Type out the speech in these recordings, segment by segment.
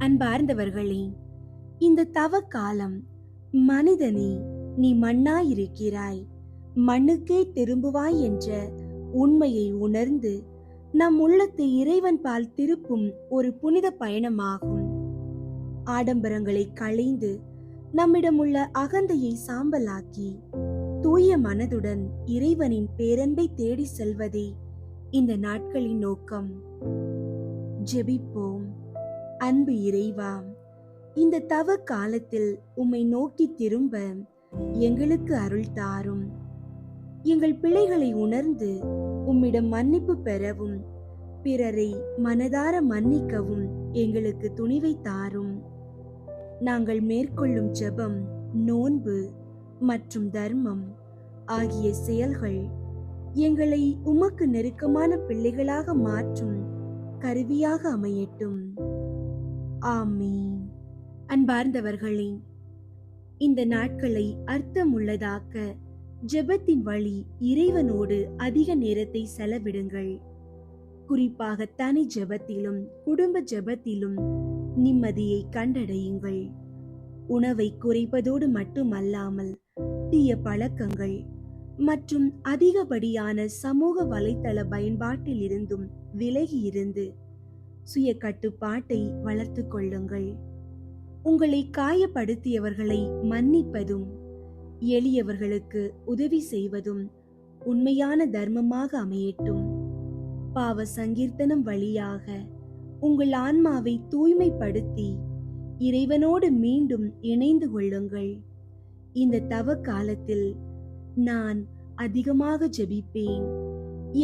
அன்பார்ந்தவர்களே, இந்த தவ காலம், மனிதனே நீ மண்ணாயிருக்கிறாய், மண்ணுக்கே திரும்புவாய் என்ற உண்மையை உணர்ந்து நம் உள்ளத்தை இறைவன் பால் திருப்பும் ஒரு புனித பயணமாகும். ஆடம்பரங்களை களைந்து நம்மிடமுள்ள அகந்தையை சாம்பலாக்கி தூய மனதுடன் இறைவனின் பேரன்பை தேடி செல்வதே இந்த நாட்களின் நோக்கம். ஜெபிப்போம். அன்பு இறைவா, இந்த தவ காலத்தில் உம்மை நோக்கி திரும்ப எங்களுக்கு அருள் தாரும். எங்கள் பிழைகளை உணர்ந்து உம்மிடம் மன்னிப்பு பெறவும் பிறரை மனதார மன்னிக்கவும் எங்களுக்கு துணிவை தாரும். நாங்கள் மேற்கொள்ளும் ஜெபம், நோன்பு மற்றும் தர்மம் ஆகிய செயல்கள் எங்களை உமக்கு நெருக்கமான பிள்ளைகளாக மாற்றும் கருவியாக அமையட்டும். ஆமீன். அன்பார்ந்தவர்களே, இந்த நாட்களை அர்த்தமுள்ளதாக்க ஜெபத்தின் வழி இறைவனோடு அதிக நேரத்தை செலவிடுங்கள். குறிப்பாக தனி ஜெபத்திலும் குடும்ப ஜெபத்திலும் நிம்மதியை கண்டடையுங்கள். உணவை குறைப்பதோடு மட்டுமல்லாமல் தீய பழக்கங்கள் மற்றும் அதிகப்படியான சமூக வலைத்தள பயன்பாட்டில் இருந்தும் விலகி இருந்து சுய கட்டுப்பாட்டை வளர்த்து கொள்ளுங்கள். உங்களை காயப்படுத்தியவர்களை மன்னிப்பதும் எளியவர்களுக்கு உதவி செய்வதும் உண்மையான தர்மமாக அமையட்டும். பாவ சங்கீர்த்தனம் வழியாக உங்கள் ஆன்மாவை தூய்மைப்படுத்தி இறைவனோடு மீண்டும் இணைந்து கொள்ளுங்கள். இந்த தவ காலத்தில் நான் அதிகமாக ஜெபிப்பேன்,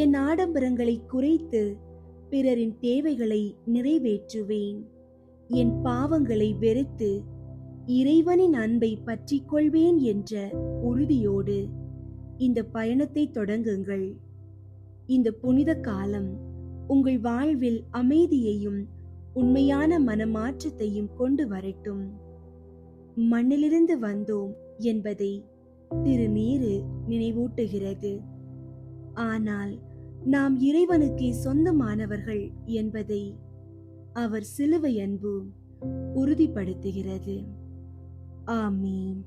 என் ஆடம்பரங்களை குறைத்து பிறரின் தேவைகளை நிறைவேற்றுவேன், என் பாவங்களை வெறுத்து இறைவனின் அன்பை பற்றிக் கொள்வேன் என்ற உறுதியோடு இந்த பயணத்தை தொடங்குங்கள். இந்த புனித காலம் உங்கள் வாழ்வில் அமைதியையும் உண்மையான மனமாற்றத்தையும் கொண்டு வரட்டும். மண்ணிலிருந்து வந்தோம் என்பதை திருநீறு நினைவூட்டுகிறது. ஆனால் நாம் இறைவனுக்கே சொந்தமானவர்கள் என்பதை அவர் சிலுவை அன்பு உறுதிப்படுத்துகிறது. ஆமீன்.